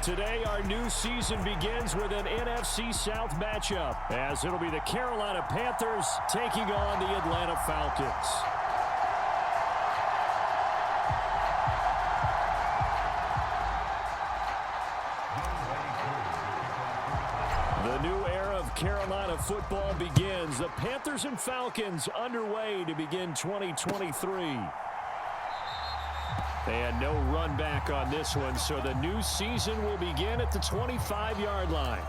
Today, our new season begins with an NFC South matchup, as it'll be the Carolina Panthers taking on the Atlanta Falcons. The new era of Carolina football begins. The Panthers and Falcons underway to begin 2023. They had no run back on this one, so the new season will begin at the 25-yard line.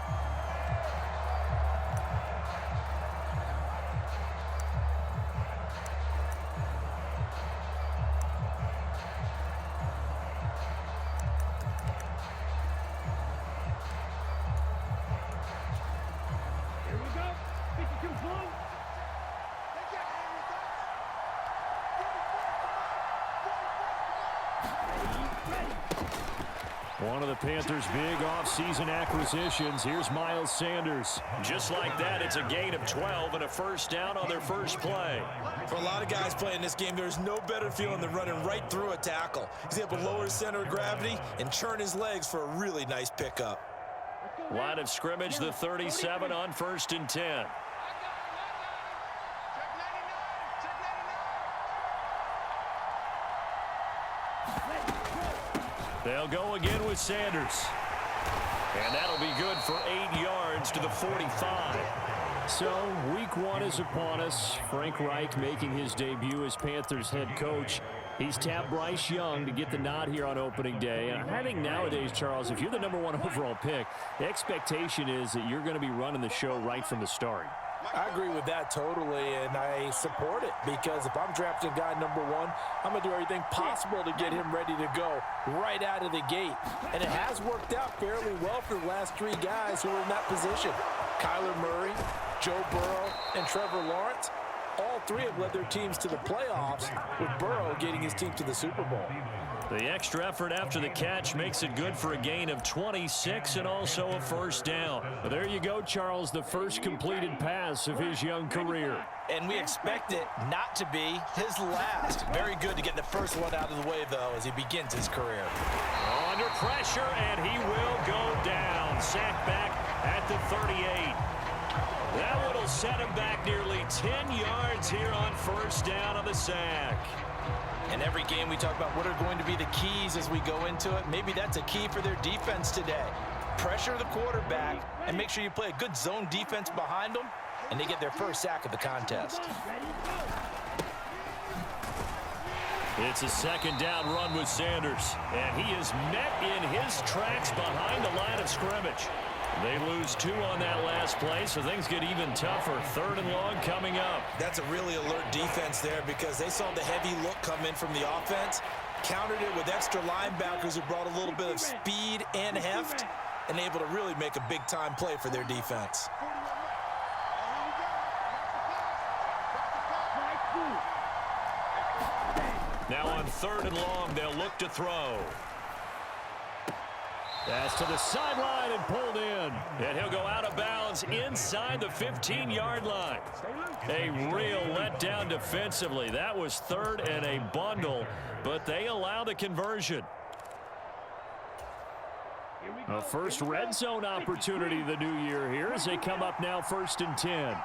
One of the Panthers' big offseason acquisitions. Here's Miles Sanders. Just like that, it's a gain of 12 and a first down on their first play. For a lot of guys playing this game, there's no better feeling than running right through a tackle. He's able to lower his center of gravity and churn his legs for a really nice pickup. Line of scrimmage, the 37 on 1st and 10. They'll go again with Sanders. And that'll be good for 8 yards to the 45. So, week 1 is upon us. Frank Reich making his debut as Panthers head coach. He's tapped Bryce Young to get the nod here on opening day. And I think nowadays, Charles, if you're the #1 overall pick, the expectation is that you're going to be running the show right from the start. I agree with that totally, and I support it, because if I'm drafting guy #1, I'm going to do everything possible to get him ready to go right out of the gate. And it has worked out fairly well for the last 3 guys who are in that position. Kyler Murray, Joe Burrow, and Trevor Lawrence. All 3 have led their teams to the playoffs, with Burrow getting his team to the Super Bowl. The extra effort after the catch makes it good for a gain of 26 and also a first down. But there you go, Charles, the first completed pass of his young career. And we expect it not to be his last. Very good to get the first one out of the way, though, as he begins his career. Under pressure, and he will go down. Sacked back at the 38. That one will set him back nearly 10 yards here on first down on the sack. In every game we talk about what are going to be the keys as we go into it. Maybe that's a key for their defense today. Pressure the quarterback and make sure you play a good zone defense behind them, and they get their first sack of the contest. It's a second down run with Sanders, and he is met in his tracks behind the line of scrimmage. They lose 2 on that last play, so things get even tougher. 3rd and long coming up. That's a really alert defense there, because they saw the heavy look come in from the offense, countered it with extra linebackers who brought a little bit of speed and heft, and able to really make a big-time play for their defense. Now on 3rd and long, they'll look to throw. That's to the sideline and pulled in. And he'll go out of bounds inside the 15-yard line. A real letdown defensively. That was 3rd and a bundle, but they allow the conversion. A first red zone opportunity the new year here as they come up now 1st and 10.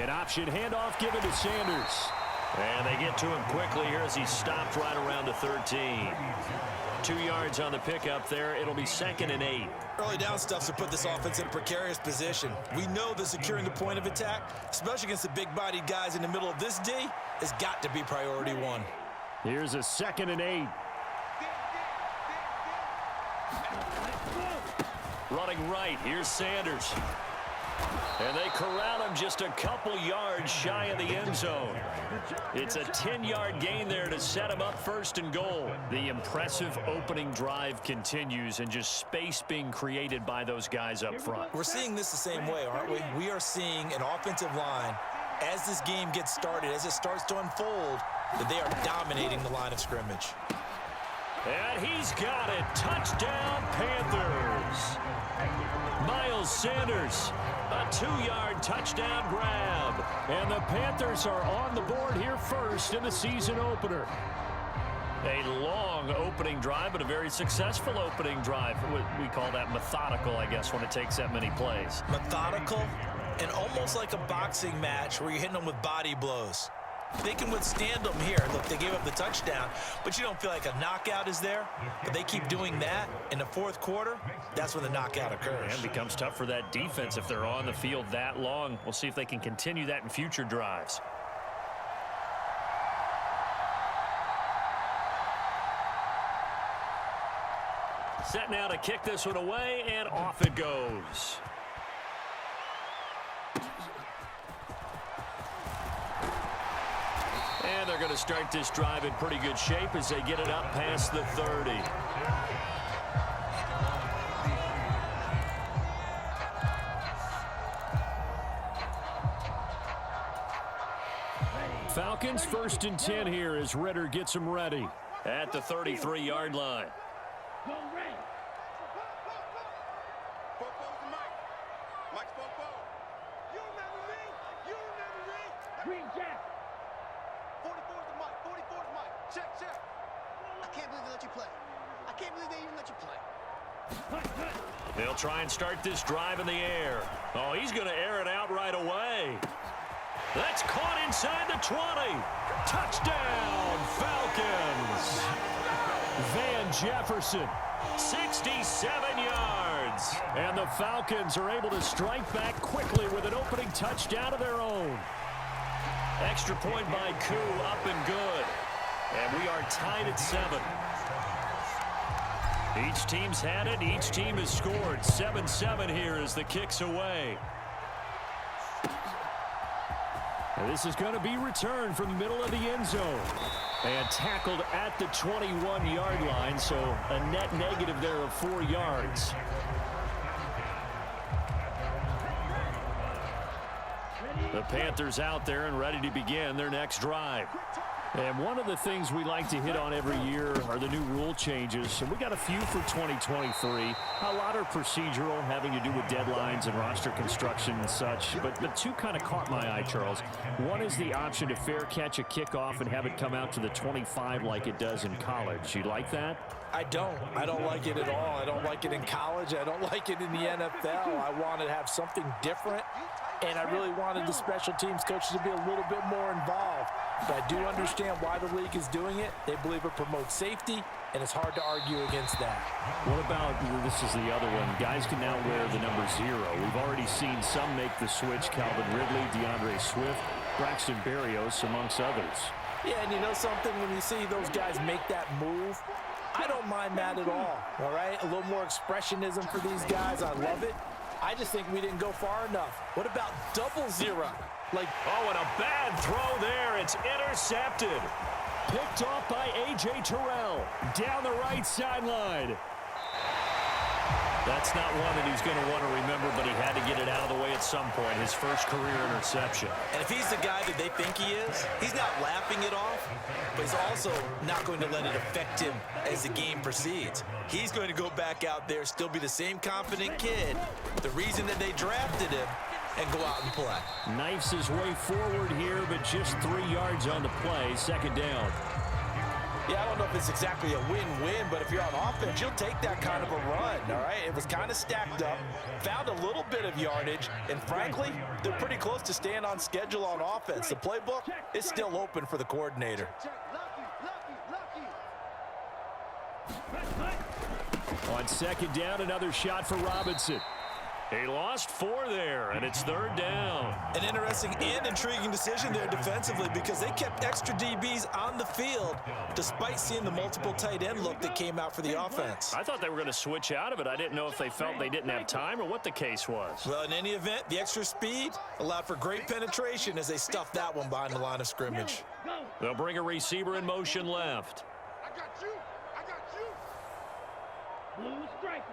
An option handoff given to Sanders. And they get to him quickly here as he stopped right around the 13. 2 yards on the pickup there. It'll be 2nd and 8. Early down stuff to put this offense in a precarious position. We know that securing the point of attack, especially against the big-bodied guys in the middle of this D, has got to be priority 1. Here's a 2nd and 8. Running right. Here's Sanders. And they corral him just a couple yards shy of the end zone. It's a 10-yard gain there to set him up 1st and goal. The impressive opening drive continues, and just space being created by those guys up front. We're seeing this the same way, aren't we? We are seeing an offensive line, as this game gets started, as it starts to unfold, that they are dominating the line of scrimmage. And he's got it. Touchdown, Panthers. Miles Sanders, a 2-yard touchdown grab. And the Panthers are on the board here first in the season opener. A long opening drive, but a very successful opening drive. We call that methodical, I guess, when it takes that many plays. Methodical and almost like a boxing match where you're hitting them with body blows. They can withstand them here. Look, they gave up the touchdown, but you don't feel like a knockout is there. But they keep doing that in the fourth quarter. That's when the knockout occurs. And it becomes tough for that defense if they're on the field that long. We'll see if they can continue that in future drives. Set now to kick this one away, and off it goes. And they're going to start this drive in pretty good shape as they get it up past the 30. Falcons 1st and 10 here as Ritter gets them ready at the 33-yard line. They'll try and start this drive in the air. Oh, he's going to air it out right away. That's caught inside the 20. Touchdown, Falcons. Van Jefferson, 67 yards. And the Falcons are able to strike back quickly with an opening touchdown of their own. Extra point by Koo, up and good. And we are tied at 7. Each team's had it. Each team has scored. 7-7 here as the kick's away. And this is going to be returned from the middle of the end zone. And tackled at the 21-yard line, so a net negative there of 4 yards. The Panthers out there and ready to begin their next drive. And one of the things we like to hit on every year are the new rule changes. And we got a few for 2023. A lot are procedural, having to do with deadlines and roster construction and such. But the two kind of caught my eye, Charles. One is the option to fair catch a kickoff and have it come out to the 25 like it does in college. You like that? I don't like it at all. I don't like it in college. I don't like it in the NFL. I want to have something different. And I really wanted the special teams coaches to be a little bit more involved. But I do understand why the league is doing it. They believe it promotes safety, and it's hard to argue against that. What about, this is the other one, guys can now wear the number 0. We've already seen some make the switch. Calvin Ridley, DeAndre Swift, Braxton Berrios, amongst others. Yeah, and you know something? When you see those guys make that move, I don't mind that at all right? A little more expressionism for these guys. I love it. I just think we didn't go far enough. What about 0? Oh, and a bad throw there. It's intercepted. Picked off by A.J. Terrell. Down the right sideline. That's not one that he's going to want to remember, but he had to get it out of the way at some point. His first career interception. And if he's the guy that they think he is, he's not laughing it off, but he's also not going to let it affect him as the game proceeds. He's going to go back out there, still be the same confident kid, the reason that they drafted him, and go out and play. Knifes his way forward here, but just 3 yards on the play. Second down. Yeah, I don't know if it's exactly a win-win, but if you're on offense, you'll take that kind of a run, all right? It was kind of stacked up, found a little bit of yardage, and frankly, they're pretty close to staying on schedule on offense. The playbook is still open for the coordinator. On second down, another shot for Robinson. He lost 4 there, and it's 3rd down. An interesting and intriguing decision there defensively because they kept extra DBs on the field despite seeing the multiple tight end look that came out for the offense. I thought they were going to switch out of it. I didn't know if they felt they didn't have time or what the case was. Well, in any event, the extra speed allowed for great penetration as they stuffed that one behind the line of scrimmage. They'll bring a receiver in motion left. I got you. Blue striker.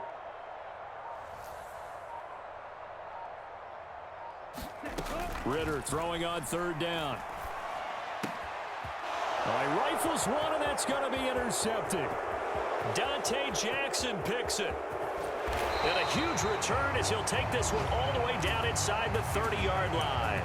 Ritter throwing on 3rd down. All right, rifles one, and that's going to be intercepted. Dante Jackson picks it. And a huge return as he'll take this one all the way down inside the 30-yard line.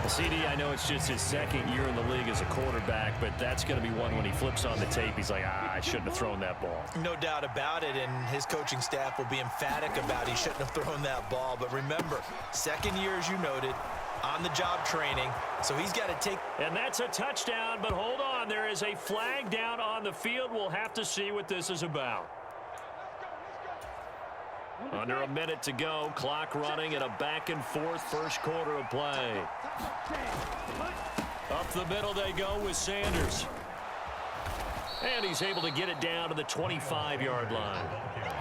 CD, I know it's just his second year in the league as a quarterback, but that's going to be one when he flips on the tape. He's like, I shouldn't have thrown that ball. No doubt about it, and his coaching staff will be emphatic about he shouldn't have thrown that ball. But remember, second year, as you noted, on-the-job training, so he's got to take. And that's a touchdown, but hold on. There is a flag down on the field. We'll have to see what this is about. Under a minute to go, clock running, and a back-and-forth first quarter of play. Up the middle they go with Sanders. And he's able to get it down to the 25-yard line.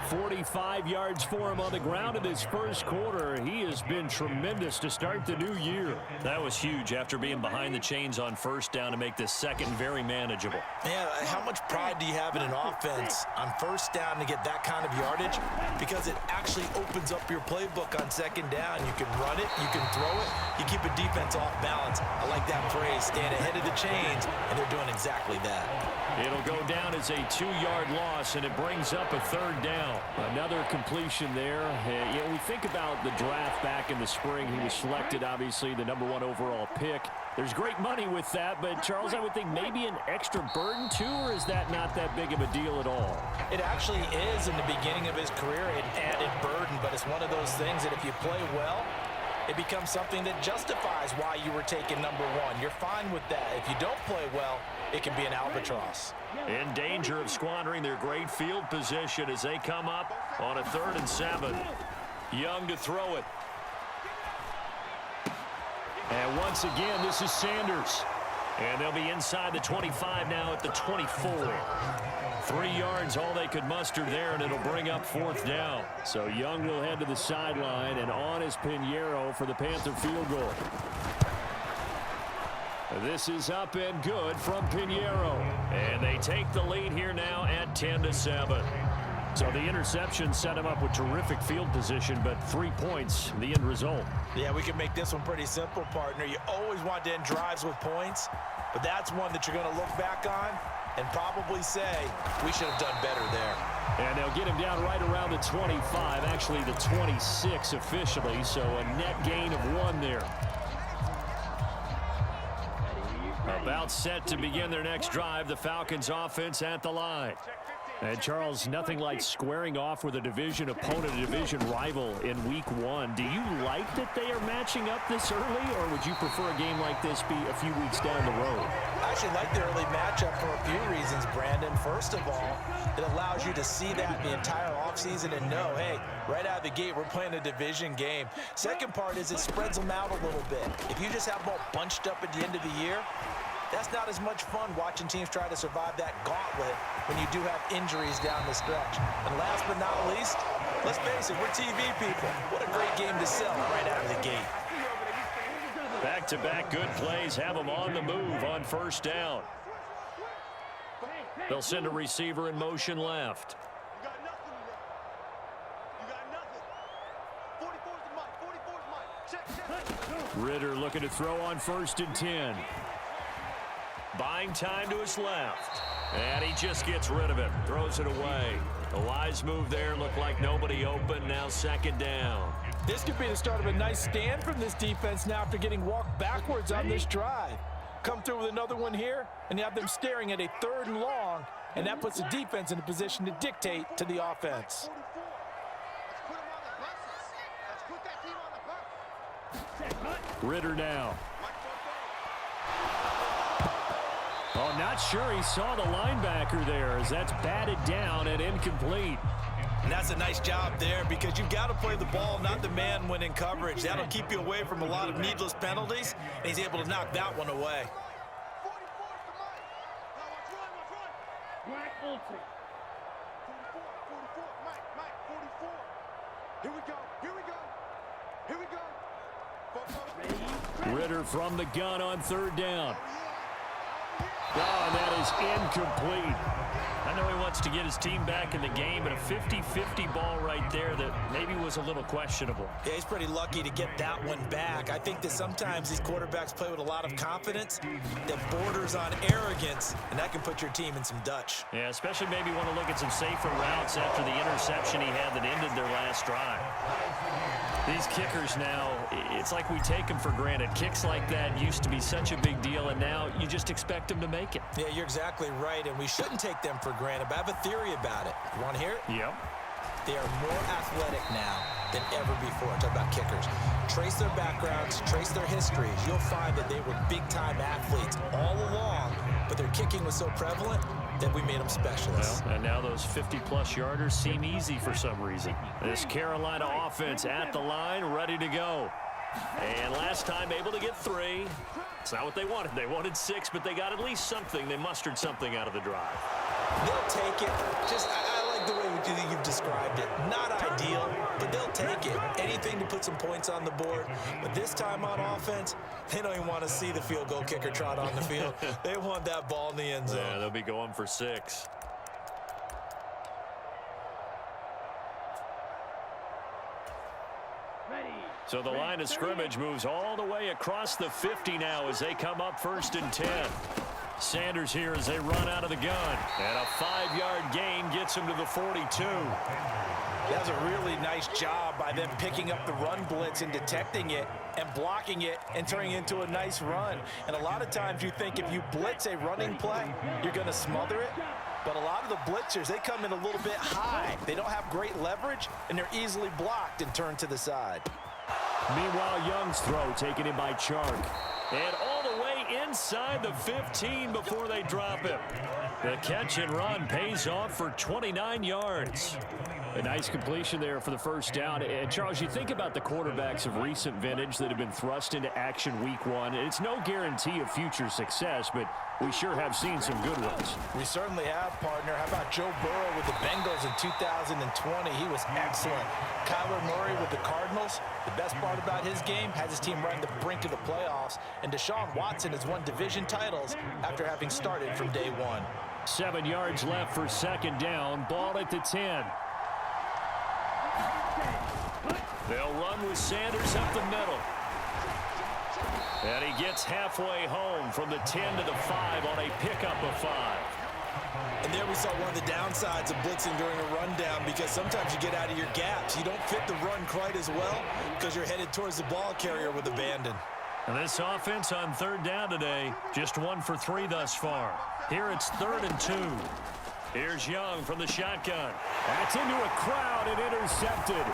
45 yards for him on the ground in this first quarter. He has been tremendous to start the new year. That was huge after being behind the chains on first down to make this second very manageable. Yeah, how much pride do you have in an offense on first down to get that kind of yardage? Because it actually opens up your playbook on second down. You can run it, you can throw it, you keep a defense off balance. I like that phrase, staying ahead of the chains, and they're doing exactly that. It'll go down as a 2-yard loss, and it brings up a third down. Another completion there. We think about the draft back in the spring. He was selected, obviously, the #1 overall pick. There's great money with that, but, Charles, I would think maybe an extra burden, too, or is that not that big of a deal at all? It actually is in the beginning of his career, an added burden, but it's one of those things that if you play well, it becomes something that justifies why you were taken #1. You're fine with that. If you don't play well, it can be an albatross. In danger of squandering their great field position as they come up on a 3rd and 7. Young to throw it. And once again, this is Sanders. And they'll be inside the 25 now at the 24. 3 yards, all they could muster there, and it'll bring up 4th down. So Young will head to the sideline, and on is Pinheiro for the Panther field goal. This is up and good from Pinheiro. And they take the lead here now at 10-7. So the interception set him up with terrific field position, but 3 points, the end result. Yeah, we can make this one pretty simple, partner. You always want to end drives with points, but that's one that you're going to look back on and probably say, we should have done better there. And they'll get him down right around the 25, actually the 26 officially, so a net gain of 1 there. About set to begin their next drive, the Falcons offense at the line. And, Charles, nothing like squaring off with a division opponent, a division rival in week 1. Do you like that they are matching up this early, or would you prefer a game like this be a few weeks down the road? I actually like the early matchup for a few reasons, Brandon. First of all, it allows you to see that the entire offseason and know, hey, right out of the gate, we're playing a division game. Second part is it spreads them out a little bit. If you just have them all bunched up at the end of the year, that's not as much fun watching teams try to survive that gauntlet when you do have injuries down the stretch. And last but not least, let's face it, we're TV people. What a great game to sell right out of the gate. Back-to-back good plays have them on the move on first down. They'll send a receiver in motion left. You got nothing. You got nothing. 44's the mic. 44's the mic. Check. Ritter looking to throw on 1st and 10. Buying time to his left. And he just gets rid of it. Throws it away. A wise move there. Looked like nobody open. Now 2nd down. This could be the start of a nice stand from this defense now after getting walked backwards on this drive. Come through with another one here, and you have them staring at a 3rd and long, and that puts the defense in a position to dictate to the offense. 44. Let's put that team on the bus. Ritter now. Oh, not sure he saw the linebacker there as that's batted down and incomplete. And that's a nice job there because you've got to play the ball, not the man when in coverage. That'll keep you away from a lot of needless penalties, and he's able to knock that one away. 44's the mic. Now watch run. Black ultra. 44. Mike, 44. Here we go. Ritter from the gun on 3rd down. Oh, and that is incomplete. I know he wants to get his team back in the game, but a 50-50 ball right there that maybe was a little questionable. Yeah, he's pretty lucky to get that one back. I think that sometimes these quarterbacks play with a lot of confidence that borders on arrogance, and that can put your team in some Dutch. Yeah, especially maybe want to look at some safer routes after the interception he had that ended their last drive. These kickers now, it's like we take them for granted. Kicks like that used to be such a big deal, and now you just expect them to make it. Yeah, you're exactly right, and we shouldn't take them for granted, but I have a theory about it. You want to hear it? Yep. They are more athletic now than ever before. Talk about kickers. Trace their backgrounds, trace their histories. You'll find that they were big-time athletes all along, but their kicking was so prevalent that we made them specialists. Well, and now those 50-plus yarders seem easy for some reason. This Carolina offense at the line, ready to go. And last time able to get 3. It's not what they wanted. They wanted 6, but they got at least something. They mustered something out of the drive. They'll take it. I like the way you've described it. Not ideal, but they'll take it. Anything to put some points on the board. But this time on offense, they don't even want to see the field goal kicker trot on the field. They want that ball in the end zone. Yeah, they'll be going for 6. So the line of scrimmage moves all the way across the 50 now as they come up 1st and 10. Sanders here as they run out of the gun. And a 5-yard gain gets him to the 42. That's a really nice job by them picking up the run blitz and detecting it and blocking it and turning it into a nice run. And a lot of times you think if you blitz a running play, you're going to smother it. But a lot of the blitzers, they come in a little bit high. They don't have great leverage, and they're easily blocked and turned to the side. Meanwhile, Young's throw taken in by Chark. And all the way inside the 15 before they drop him. The catch and run pays off for 29 yards. A nice completion there for the first down. And Charles, you think about the quarterbacks of recent vintage that have been thrust into action week 1. It's no guarantee of future success, but we sure have seen some good ones. We certainly have, partner. How about Joe Burrow with the Bengals in 2020? He was excellent. Kyler Murray with the Cardinals. The best part about his game, has his team right on the brink of the playoffs. And Deshaun Watson has won division titles after having started from day 1. 7 yards left for 2nd down. Ball at the 10. They'll run with Sanders up the middle. And he gets halfway home from the 10 to the 5 on a pickup of 5. And there we saw one of the downsides of blitzing during a rundown, because sometimes you get out of your gaps. You don't fit the run quite as well because you're headed towards the ball carrier with abandon. And this offense on 3rd down today, just 1 for 3 thus far. Here it's 3rd and 2. Here's Young from the shotgun. That's into a crowd and intercepted.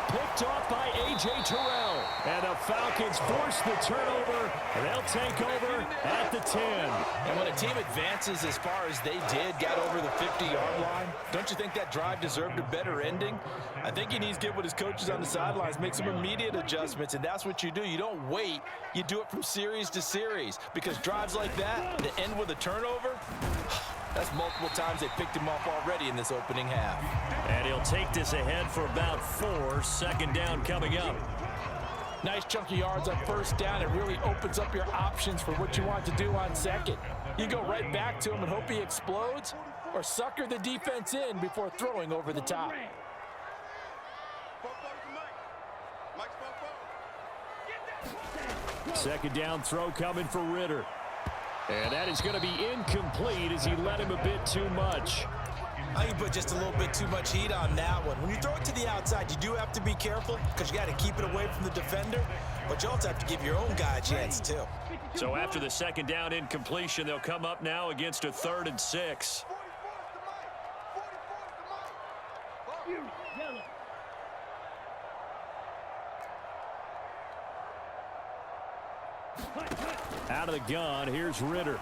Picked off by A.J. Terrell. And the Falcons force the turnover, and they'll take over at the 10. And when a team advances as far as they did, got over the 50-yard line, don't you think that drive deserved a better ending? I think he needs to get with his coaches on the sidelines, make some immediate adjustments, and that's what you do. You don't wait. You do it from series to series, because drives like that, that end with a turnover, that's multiple times they picked him off already in this opening half. And he'll take this ahead for about 4. 2nd down coming up. Nice chunky yards on 1st down. It really opens up your options for what you want to do on 2nd. You go right back to him and hope he explodes, or sucker the defense in before throwing over the top. 2nd down throw coming for Ritter. And that is going to be incomplete as he let him a bit too much. I think you put just a little bit too much heat on that one. When you throw it to the outside, you do have to be careful because you got to keep it away from the defender, but you also have to give your own guy a chance too. So after the 2nd down incompletion, they'll come up now against a 3rd and 6. Out of the gun, here's Ritter.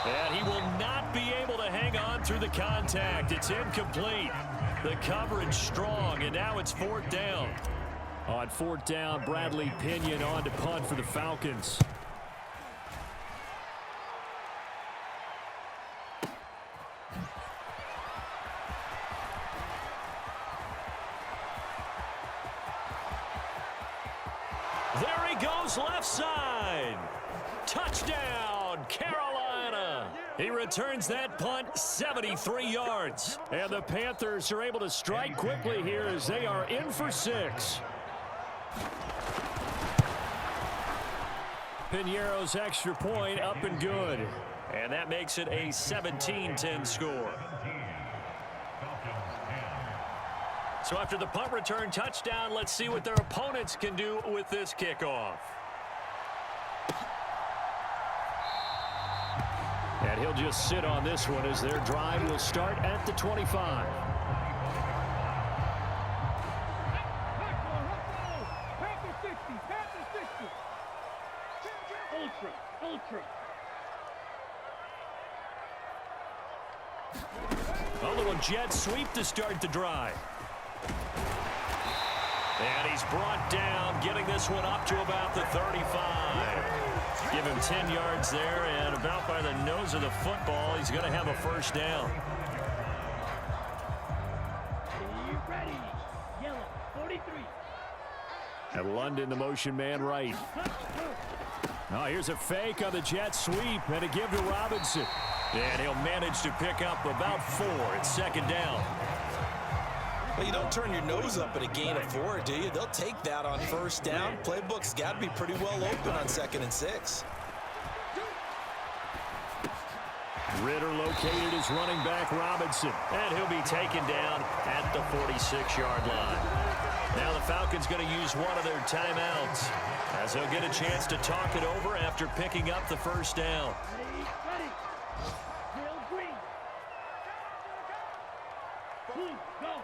And he will not be able to hang on through the contact. It's incomplete. The coverage strong, and now it's 4th down. On 4th down, Bradley Pinion on to punt for the Falcons. There he goes left side. Touchdown, Carolina. He returns that punt 73 yards. And the Panthers are able to strike quickly here as they are in for 6. Piñeiro's extra point up and good. And that makes it a 17-10 score. So after the punt return touchdown, let's see what their opponents can do with this kickoff. And he'll just sit on this one as their drive will start at the 25. A little jet sweep to start the drive. And he's brought down, getting this one up to about the 35. Give him 10 yards there, and about by the nose of the football, he's going to have a first down. Ready. Yellow, 43. And London, the motion man right. Now here's a fake on the jet sweep, and a give to Robinson. And he'll manage to pick up about 4. It's second down. Well, you don't turn your nose up at a gain of 4, do you? They'll take that on first down. Playbook's got to be pretty well open on 2nd and 6. Ritter located as running back Robinson. And he'll be taken down at the 46-yard line. Now the Falcons going to use one of their timeouts, as they'll get a chance to talk it over after picking up the first down. Ready. Bill Green. Boom, go.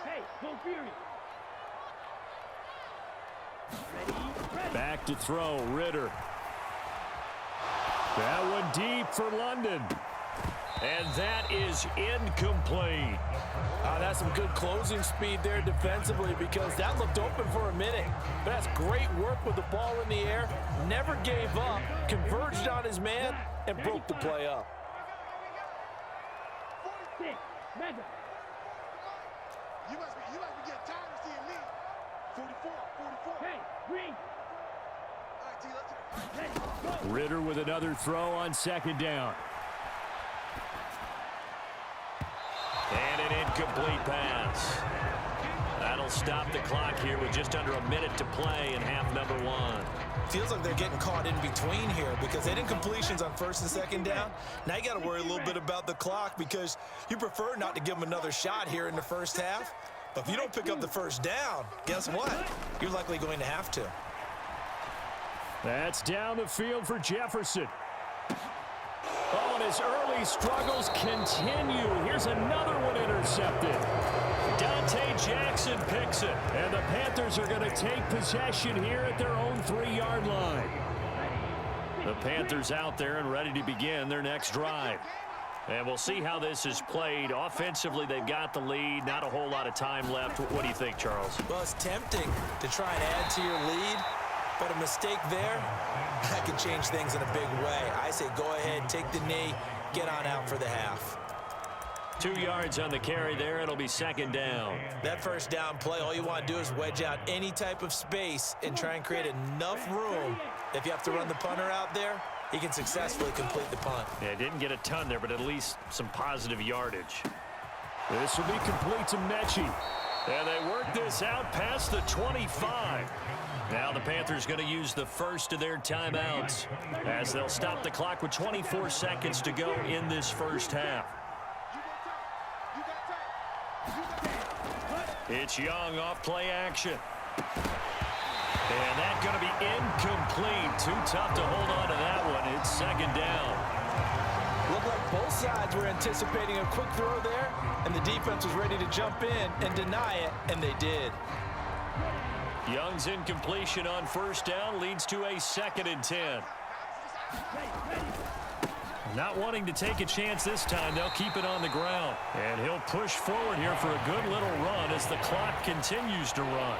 Hey, go Fury. Ready. Back to throw, Ritter. That one deep for London. And that is incomplete. That's some good closing speed there defensively, because that looked open for a minute. But that's great work with the ball in the air. Never gave up, converged on his man, and broke the play up. 6. Mega. You must be getting tired of seeing me. 44. Hey, Green. All right, T, let's Ready, go. Ritter with another throw on second down. And an incomplete pass. That'll stop the clock here with just under a minute to play in half number 1. Feels like they're getting caught in between here, because they did incompletions on 1st and 2nd down. Now you got to worry a little bit about the clock, because you prefer not to give them another shot here in the first half. But if you don't pick up the first down, guess what? You're likely going to have to. That's down the field for Jefferson. Oh, and his early struggles continue. Here's another one intercepted. Dante Jackson picks it. And the Panthers are going to take possession here at their own 3-yard line. The Panthers out there and ready to begin their next drive. And we'll see how this is played. Offensively, they've got the lead. Not a whole lot of time left. What do you think, Charles? Well, it's tempting to try and add to your lead, but a mistake there, that can change things in a big way. I say go ahead, take the knee, get on out for the half. 2 yards on the carry there. It'll be second down. That first down play, all you want to do is wedge out any type of space and try and create enough room. If you have to run the punter out there, he can successfully complete the punt. Yeah, didn't get a ton there, but at least some positive yardage. This will be complete to Mechie. And they work this out past the 25. Now the Panthers going to use the first of their timeouts, as they'll stop the clock with 24 seconds to go in this first half. It's Young off play action. And that's going to be incomplete. Too tough to hold on to that one. It's second down. Looked like both sides were anticipating a quick throw there, and the defense was ready to jump in and deny it, and they did. Young's incompletion on first down leads to a 2nd and 10. Not wanting to take a chance this time, they'll keep it on the ground. And he'll push forward here for a good little run as the clock continues to run.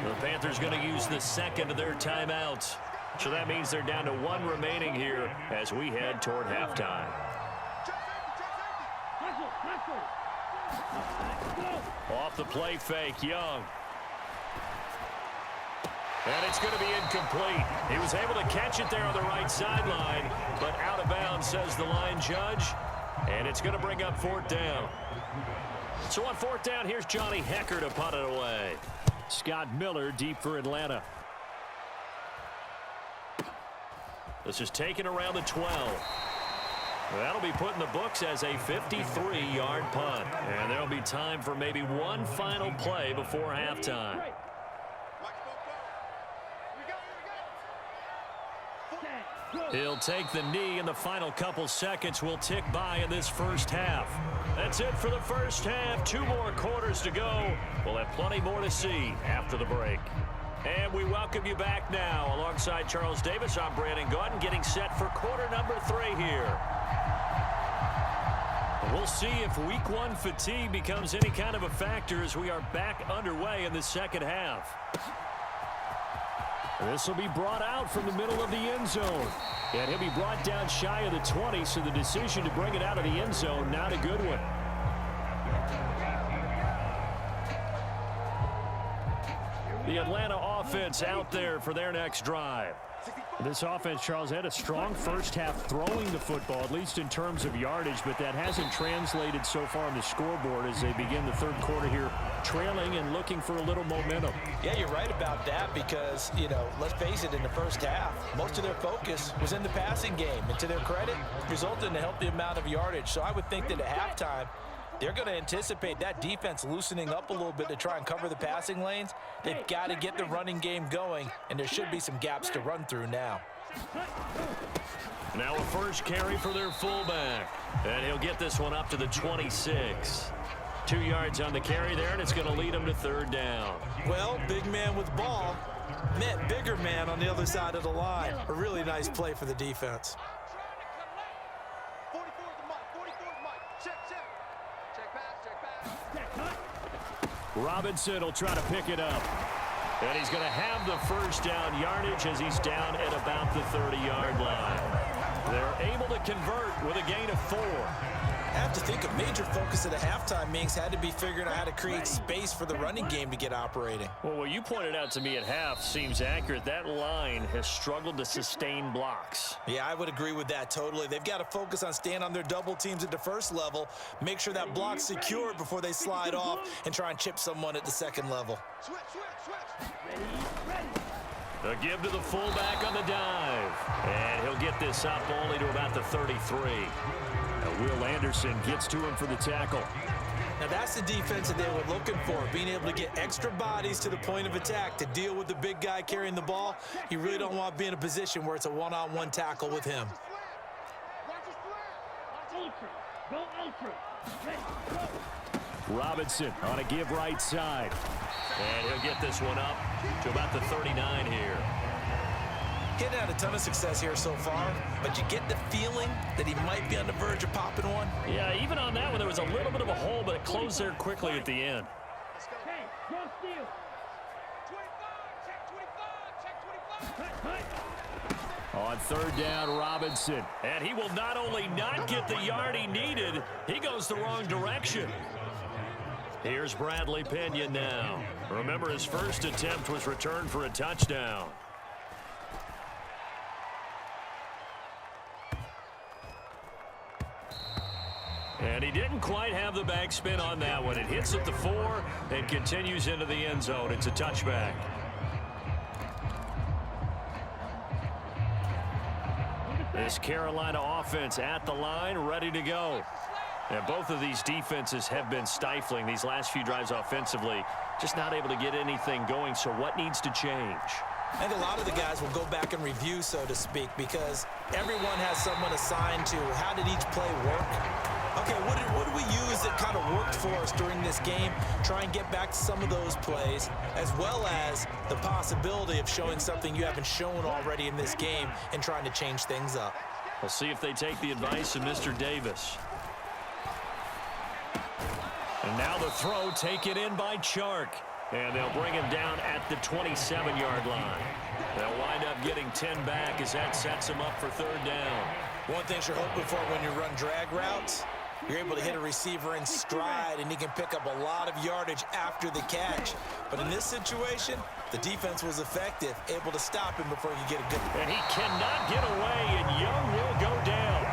The Panthers going to use the second of their timeouts. So that means they're down to 1 remaining here as we head toward halftime. Off the play fake, Young. And it's going to be incomplete. He was able to catch it there on the right sideline, but out of bounds, says the line judge. And it's going to bring up 4th down. So on 4th down, here's Johnny Hecker to punt it away. Scott Miller deep for Atlanta. This is taken around the 12. That'll be put in the books as a 53-yard punt. And there'll be time for maybe one final play before halftime. He'll take the knee, and the final couple seconds will tick by in this first half. That's it for the first half. 2 more quarters to go. We'll have plenty more to see after the break. And we welcome you back now. Alongside Charles Davis, I'm Brandon Gaudin, getting set for quarter number 3 here. We'll see if week 1 fatigue becomes any kind of a factor as we are back underway in the second half. This will be brought out from the middle of the end zone. And he'll be brought down shy of the 20, so the decision to bring it out of the end zone, not a good one. The Atlanta offense out there for their next drive. This offense, Charles, had a strong first half throwing the football, at least in terms of yardage, but that hasn't translated so far on the scoreboard as they begin the third quarter here, trailing and looking for a little momentum. Yeah, you're right about that because, let's face it, in the first half, most of their focus was in the passing game. And to their credit, resulted in a healthy amount of yardage. So I would think that at halftime, they're going to anticipate that defense loosening up a little bit to try and cover the passing lanes. They've got to get the running game going, and there should be some gaps to run through now. Now a first carry for their fullback, and he'll get this one up to the 26. 2 yards on the carry there, and it's going to lead him to 3rd down. Well, big man with ball met bigger man on the other side of the line. A really nice play for the defense. Robinson will try to pick it up. And he's going to have the first down yardage as he's down at about the 30-yard line. They're able to convert with a gain of 4. I have to think a major focus of the halftime meetings had to be figuring out how to create space for the running game to get operating. Well, what you pointed out to me at half seems accurate. That line has struggled to sustain blocks. Yeah, I would agree with that totally. They've got to focus on staying on their double teams at the first level, make sure that block's secured before they slide off, and try and chip someone at the second level. A give to the fullback on the dive. And he'll get this up only to about the 33. Will Anderson gets to him for the tackle. Now that's the defense that they were looking for, being able to get extra bodies to the point of attack to deal with the big guy carrying the ball. You really don't want to be in a position where it's a one-on-one tackle with him. Go ultra. Ready, go. Robinson on a give right side. And he'll get this one up to about the 39 here. He's had a ton of success here so far, but you get the feeling that he might be on the verge of popping one. Yeah, even on that one, there was a little bit of a hole, but it closed there quickly at the end. Okay, go steal. 25, check 25. On 3rd down, Robinson. And he will not only not get the yard he needed, he goes the wrong direction. Here's Bradley Pinion now. Remember, his first attempt was returned for a touchdown. And he didn't quite have the backspin on that one. It hits at the 4 and continues into the end zone. It's a touchback. This Carolina offense at the line, ready to go. And both of these defenses have been stifling these last few drives offensively. Just not able to get anything going, so what needs to change? I think a lot of the guys will go back and review, so to speak, because everyone has someone assigned to how did each play work. Okay, what did we use that kind of worked for us during this game? Try and get back to some of those plays, as well as the possibility of showing something you haven't shown already in this game and trying to change things up. We'll see if they take the advice of Mr. Davis. And now the throw taken in by Chark. And they'll bring him down at the 27-yard line. They'll wind up getting 10 back as that sets him up for 3rd down. One thing you're hoping for when you run drag routes, You're able to hit a receiver in stride, and he can pick up a lot of yardage after the catch. But in this situation, the defense was effective, able to stop him before he could get a good... And he cannot get away, and Young will go down.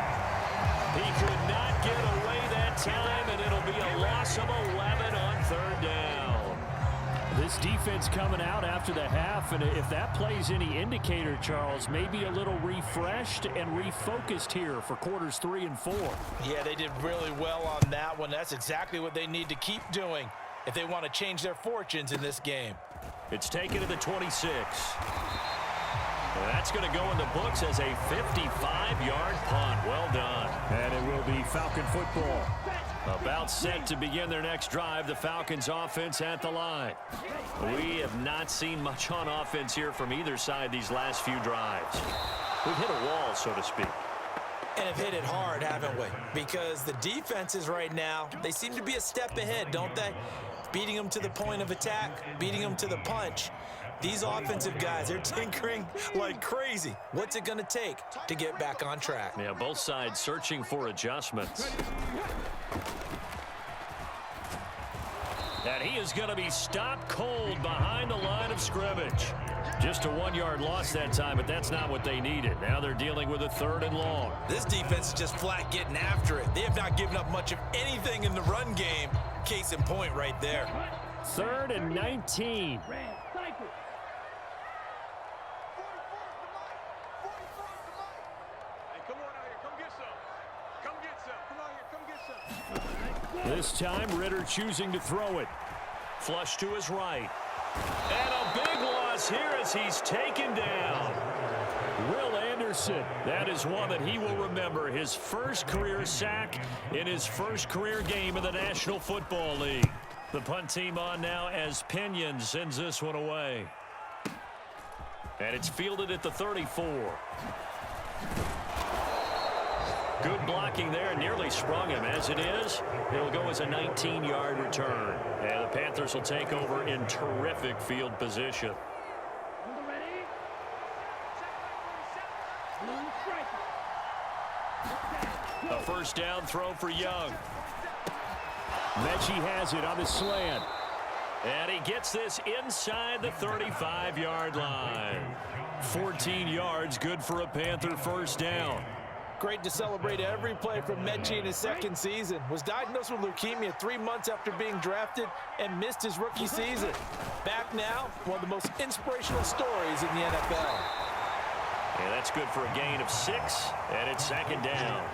He could not get away that time, and it'll be a loss of 11 on third down. This defense coming out after the half, and if that plays any indicator, Charles, maybe a little refreshed and refocused here for quarters 3 and 4. Yeah, they did really well on that one. That's exactly what they need to keep doing if they want to change their fortunes in this game. It's taken to the 26. And that's going to go in the books as a 55-yard punt. Well done. And it will be Falcon football. About set to begin their next drive, the Falcons offense at the line. We have not seen much on offense here from either side these last few drives. We've hit a wall, so to speak. And have hit it hard, haven't we? Because the defenses right now, they seem to be a step ahead, don't they? Beating them to the point of attack, beating them to the punch. These offensive guys, they're tinkering like crazy. What's it going to take to get back on track? Yeah, both sides searching for adjustments. And he is going to be stopped cold behind the line of scrimmage. Just a 1-yard loss that time, but that's not what they needed. Now they're dealing with a 3rd and long. This defense is just flat getting after it. They have not given up much of anything in the run game. Case in point right there. 3rd and 19. This time, Ritter choosing to throw it. Flush to his right. And a big loss here as he's taken down. Will Anderson, that is one that he will remember. His first career sack in his first career game in the National Football League. The punt team on now as Pinion sends this one away. And it's fielded at the 34. Good blocking there, nearly sprung him. As it is, it'll go as a 19-yard return. And the Panthers will take over in terrific field position. A first down throw for Young. Mechie has it on the slant. And he gets this inside the 35-yard line. 14 yards, good for a Panther first down. Great to celebrate every play from Mechie in his second season. Was diagnosed with leukemia 3 months after being drafted and missed his rookie season. Back now, one of the most inspirational stories in the NFL. And that's good for a gain of 6, and it's 2nd down.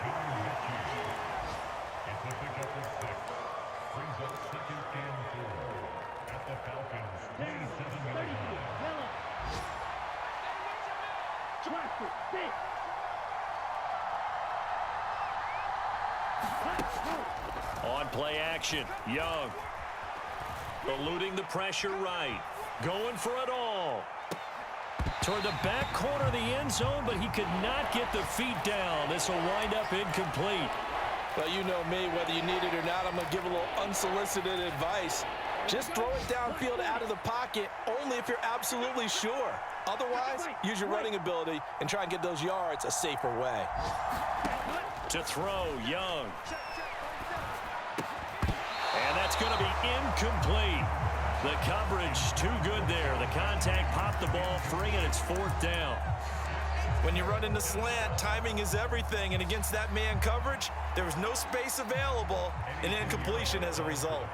On play action, Young. Eluding the pressure right. Going for it all. Toward the back corner of the end zone, but he could not get the feet down. This will wind up incomplete. Well, you know me, whether you need it or not, I'm going to give a little unsolicited advice. Just throw it downfield out of the pocket only if you're absolutely sure. Otherwise, use your running ability and try and get those yards a safer way. To throw, Young. And that's going to be incomplete. The coverage too good there. The contact popped the ball free, and it's 4th down. When you run in the slant, timing is everything, and against that man coverage, there was no space available, and incompletion as a result.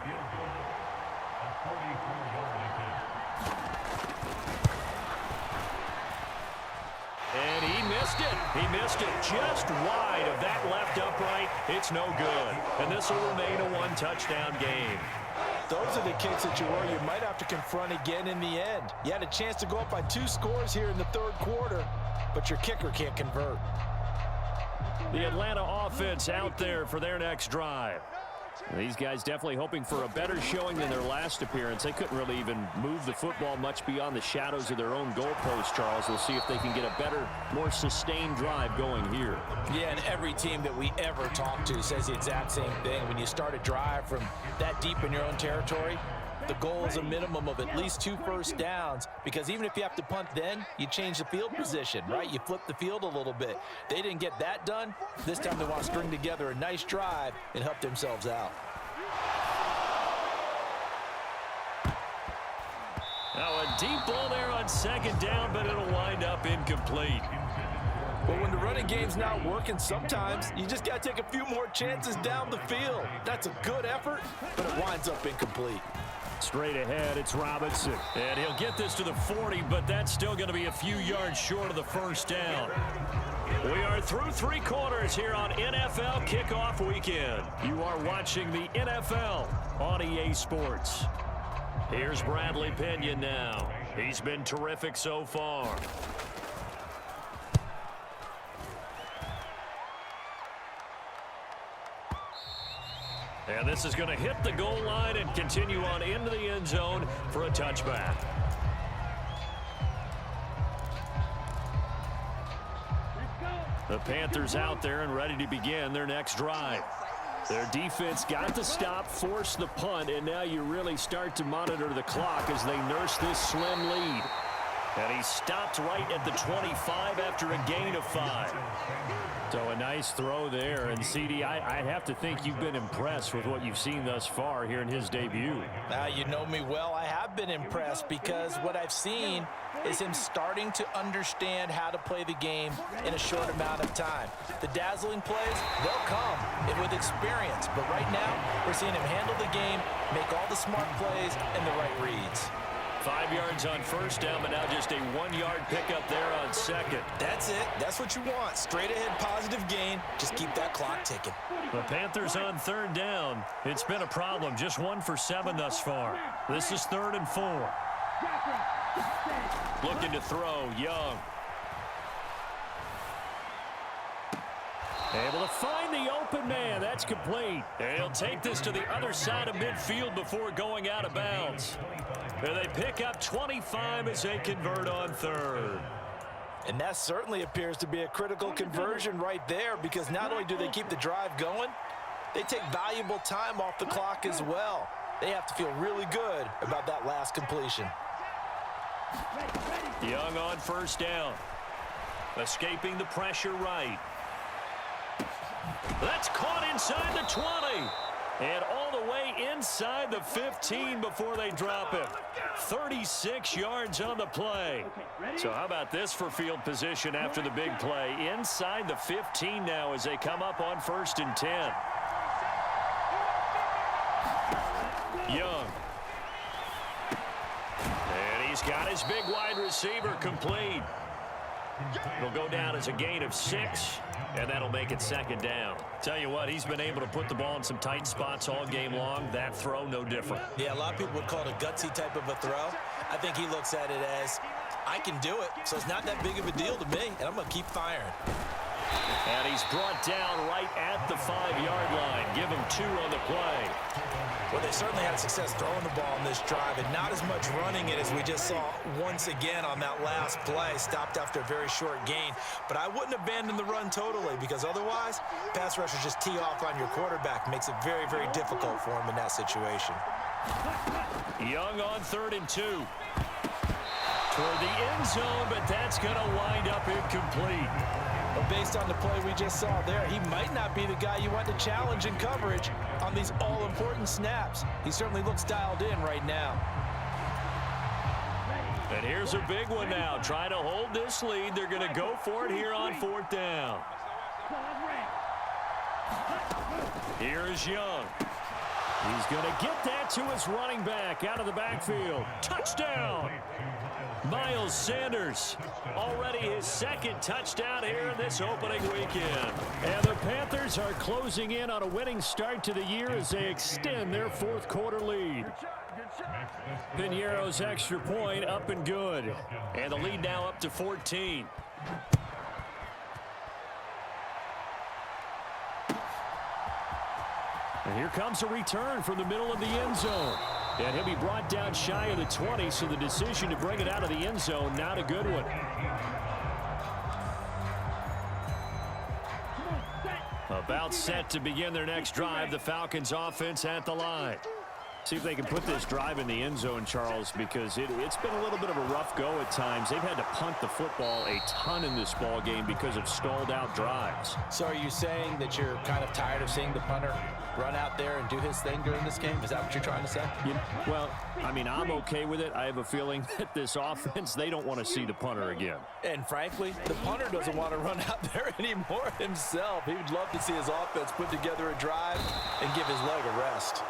And he missed it. He missed it just wide of that left upright. It's no good. And this will remain a 1-touchdown game. Those are the kicks that you worry you might have to confront again in the end. You had a chance to go up by 2 scores here in the 3rd quarter, but your kicker can't convert. The Atlanta offense out there for their next drive. These guys definitely hoping for a better showing than their last appearance. They couldn't really even move the football much beyond the shadows of their own goalpost, Charles. We'll see if they can get a better, more sustained drive going here. Yeah, and every team that we ever talk to says the exact same thing. When you start a drive from that deep in your own territory, the goal is a minimum of at least 2 first downs, because even if you have to punt then, you change the field position, right? You flip the field a little bit. They didn't get that done. This time they want to string together a nice drive and help themselves out. Now a deep ball there on second down, but it'll wind up incomplete. But when the running game's not working, sometimes you just got to take a few more chances down the field. That's a good effort, but it winds up incomplete. Straight ahead, it's Robinson. And he'll get this to the 40, but that's still going to be a few yards short of the first down. We are through 3 quarters here on NFL Kickoff Weekend. You are watching the NFL on EA Sports. Here's Bradley Pinion now. He's been terrific so far. And this is going to hit the goal line and continue on into the end zone for a touchback. The Panthers out there and ready to begin their next drive. Their defense got the stop, forced the punt, and now you really start to monitor the clock as they nurse this slim lead. And he stopped right at the 25 after a gain of 5. So a nice throw there. And, CD, I have to think you've been impressed with what you've seen thus far here in his debut. You know me well. I have been impressed because what I've seen is him starting to understand how to play the game in a short amount of time. The dazzling plays, they'll come with experience. But right now, we're seeing him handle the game, make all the smart plays, and the right reads. 5 yards on first down, but now just a 1-yard pickup there on second. That's it. That's what you want. Straight ahead, positive gain. Just keep that clock ticking. The Panthers on third down. It's been a problem. Just 1 for 7 thus far. This is 3rd and 4. Looking to throw, Young. Able to find the open man. That's complete. And he'll take this to the other side of midfield before going out of bounds. And they pick up 25 as they convert on 3rd. And that certainly appears to be a critical conversion right there, because not only do they keep the drive going, they take valuable time off the clock as well. They have to feel really good about that last completion. Young on first down. Escaping the pressure right. That's caught inside the 20. And all the way inside the 15 before they drop him. 36 yards on the play. So how about this for field position after the big play? Inside the 15 now as they come up on 1st and 10. Young. And he's got his big wide receiver complete. It'll go down as a gain of 6. And that'll make it 2nd down. Tell you what, he's been able to put the ball in some tight spots all game long. That throw, no different. Yeah, a lot of people would call it a gutsy type of a throw. I think he looks at it as, I can do it, so it's not that big of a deal to me, and I'm going to keep firing. And he's brought down right at the 5-yard line. Give him 2 on the play. Well, they certainly had success throwing the ball in this drive, and not as much running it as we just saw once again on that last play. Stopped after a very short gain. But I wouldn't abandon the run totally, because otherwise, pass rushers just tee off on your quarterback. Makes it very, very difficult for him in that situation. Young on 3rd and 2. Toward the end zone, but that's going to wind up incomplete. But based on the play we just saw there, he might not be the guy you want to challenge in coverage on these all-important snaps. He certainly looks dialed in right now. And here's a big one now. Trying to hold this lead. They're going to go for it here on 4th down. Here is Young. He's going to get that to his running back out of the backfield. Touchdown! Miles Sanders, already his 2nd touchdown here in this opening weekend. And the Panthers are closing in on a winning start to the year as they extend their 4th quarter lead. Pinheiro's extra point up and good. And the lead now up to 14. And here comes a return from the middle of the end zone. And he'll be brought down shy of the 20, so the decision to bring it out of the end zone, not a good one. About set to begin their next drive, the Falcons offense at the line. See if they can put this drive in the end zone, Charles, because it's been a little bit of a rough go at times. They've had to punt the football a ton in this ball game because of stalled out drives. So are you saying that you're kind of tired of seeing the punter run out there and do his thing during this game? Is that what you're trying to say? Well, I mean, I'm okay with it. I have a feeling that this offense, they don't want to see the punter again. And frankly, the punter doesn't want to run out there anymore himself. He would love to see his offense put together a drive and give his leg a rest.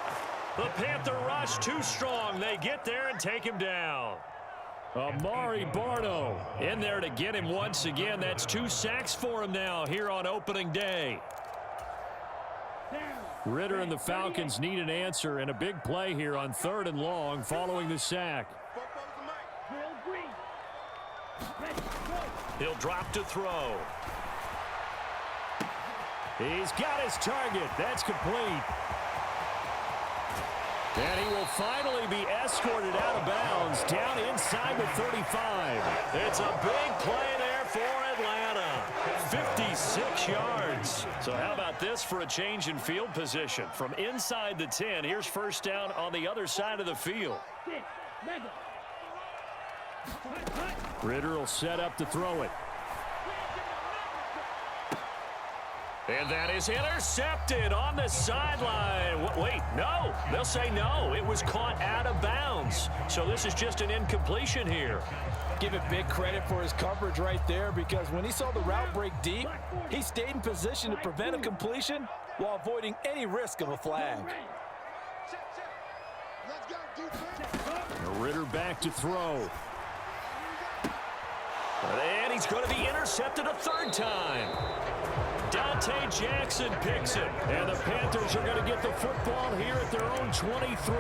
The Panther rush too strong. They get there and take him down. Amari Barno in there to get him once again. That's 2 sacks for him now here on opening day. Ritter and the Falcons need an answer, and a big play here on 3rd and long following the sack. He'll drop to throw. He's got his target. That's complete. And he will finally be escorted out of bounds down inside the 35. It's a big play there for Atlanta. 56 yards. So how about this for a change in field position? From inside the 10, here's first down on the other side of the field. Ritter will set up to throw it. And that is intercepted on the sideline. Wait, no. They'll say no. It was caught out of bounds. So this is just an incompletion here. Give it big credit for his coverage right there, because when he saw the route break deep, he stayed in position to prevent a completion while avoiding any risk of a flag. Ritter back to throw. And he's going to be intercepted a 3rd time. Dante Jackson picks it. And the Panthers are going to get the football here at their own 23.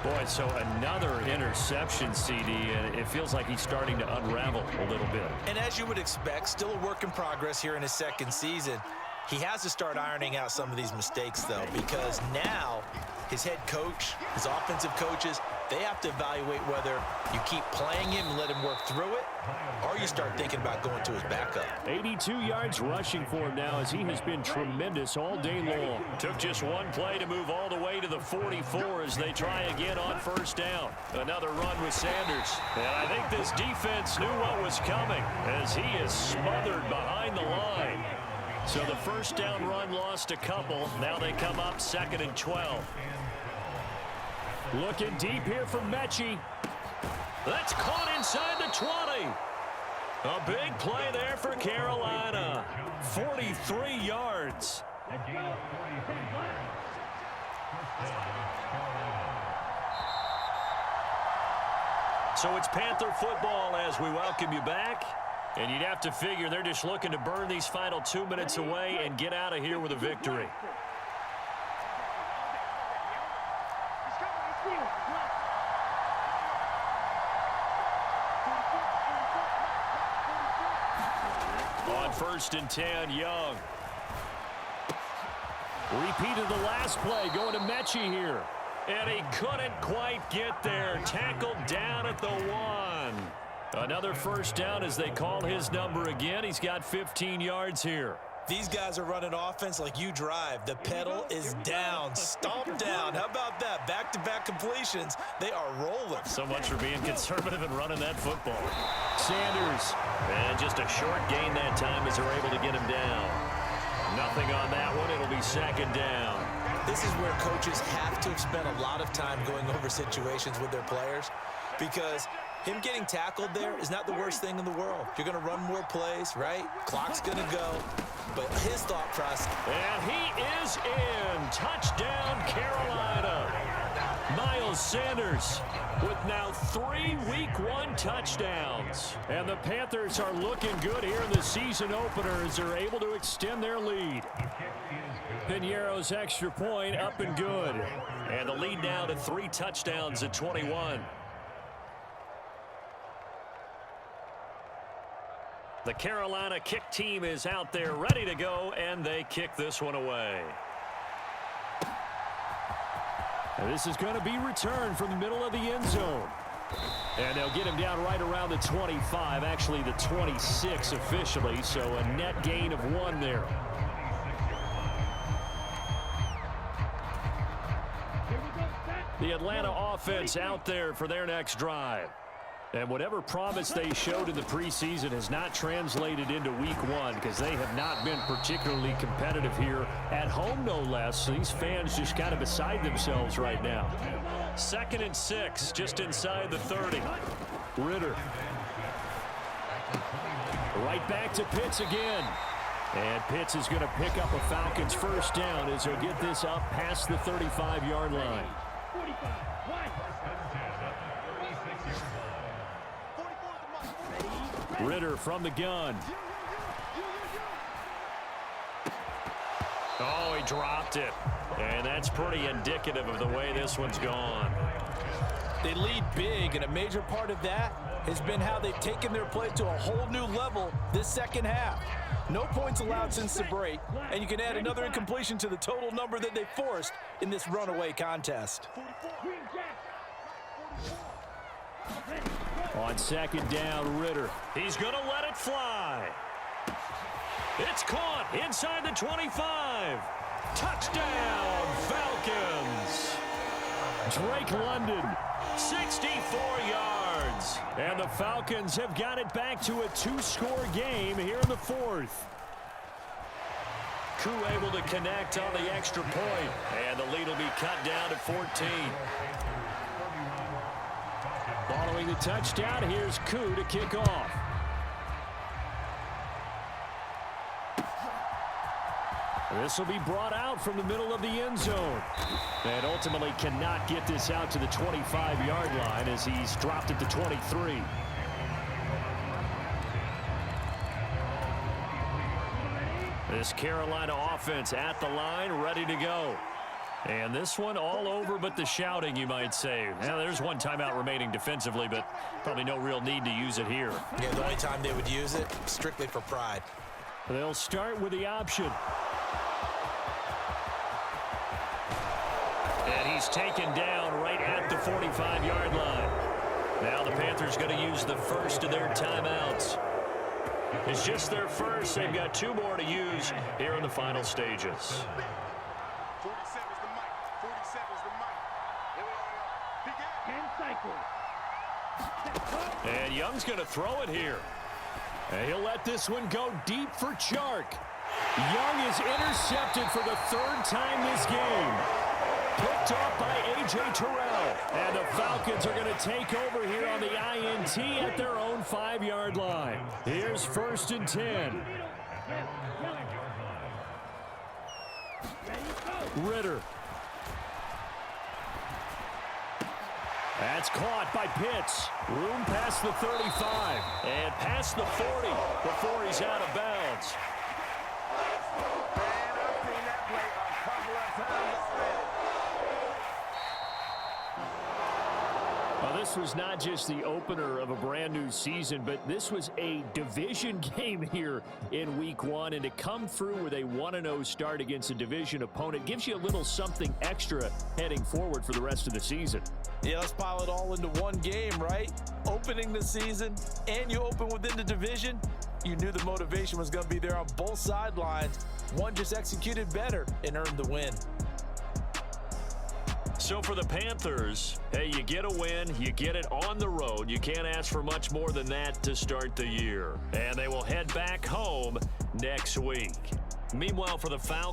Boy, so another interception, CD, and it feels like he's starting to unravel a little bit. And as you would expect, still a work in progress here in his 2nd season. He has to start ironing out some of these mistakes, though, because now his head coach, his offensive coaches, they have to evaluate whether you keep playing him and let him work through it, or you start thinking about going to his backup. 82 yards rushing for him now, as he has been tremendous all day long. Took just one play to move all the way to the 44 as they try again on first down. Another run with Sanders. And I think this defense knew what was coming, as he is smothered behind the line. So the first down run lost a couple. Now they come up 2nd and 12. Looking deep here for Mechie. That's caught inside the 20. A big play there for Carolina. 43 yards. So it's Panther football as we welcome you back. And you'd have to figure they're just looking to burn these final 2 minutes away and get out of here with a victory. On 1st and 10, Young. Repeat of the last play, going to Mechie here. And he couldn't quite get there. Tackled down at the 1. Another first down as they call his number again. He's got 15 yards here. These guys are running offense like you drive. The pedal is down, stomp down. How about that? Back-to-back completions. They are rolling. So much for being conservative and running that football. Sanders. And just a short gain that time as they're able to get him down. Nothing on that one. It'll be 2nd down. This is where coaches have to have spent a lot of time going over situations with their players, because him getting tackled there is not the worst thing in the world. You're going to run more plays, right? Clock's going to go. But his thought process. And he is in. Touchdown, Carolina. Miles Sanders with now 3 Week 1 touchdowns. And the Panthers are looking good here in the season opener as they're able to extend their lead. Piñeiro's extra point up and good. And the lead now to 3 touchdowns at 21. The Carolina kick team is out there ready to go, and they kick this one away. And this is going to be returned from the middle of the end zone. And they'll get him down right around the 25, actually the 26 officially, so a net gain of 1 there. The Atlanta offense out there for their next drive. And whatever promise they showed in the preseason has not translated into week one because they have not been particularly competitive here at home, no less. These fans just kind of beside themselves right now. 2nd and 6, just inside the 30. Ritter. Right back to Pitts again. And Pitts is going to pick up a Falcons first down as he'll get this up past the 35-yard line. 45. Ritter from the gun. Oh, he dropped it. And that's pretty indicative of the way this one's gone. They lead big, and a major part of that has been how they've taken their play to a whole new level this second half. No points allowed since the break, and you can add another incompletion to the total number that they forced in this runaway contest. On 2nd down, Ritter. He's going to let it fly. It's caught inside the 25. Touchdown, Falcons. Drake London, 64 yards. And the Falcons have got it back to a 2-score game here in the 4th. Koo able to connect on the extra point. And the lead will be cut down to 14. Following the touchdown, here's Koo to kick off. This will be brought out from the middle of the end zone. And ultimately cannot get this out to the 25-yard line as he's dropped it to 23. This Carolina offense at the line, ready to go. And this one all over but the shouting, you might say. Now, there's one timeout remaining defensively, but probably no real need to use it here. Yeah, the only time they would use it, strictly for pride. They'll start with the option. And he's taken down right at the 45-yard line. Now the Panthers going to use the first of their timeouts. It's just their first. They've got 2 more to use here in the final stages. 47's the mic. 47's the mic. Here we go. 10 cycles. And Young's going to throw it here. And he'll let this one go deep for Chark. Young is intercepted for the 3rd time this game. Picked off by A.J. Terrell. And the Falcons are going to take over here on the INT at their own 5-yard line. Here's 1st and 10. Ritter. That's caught by Pitts. Room past the 35 and past the 40 before he's out of bounds. This was not just the opener of a brand new season, but this was a division game here in week 1. And to come through with a 1-0 start against a division opponent gives you a little something extra heading forward for the rest of the season. Yeah, let's pile it all into one game, right? Opening the season, and you open within the division. You knew the motivation was going to be there on both sidelines. One just executed better and earned the win. So for the Panthers, hey, you get a win, you get it on the road. You can't ask for much more than that to start the year. And they will head back home next week. Meanwhile, for the Falcons,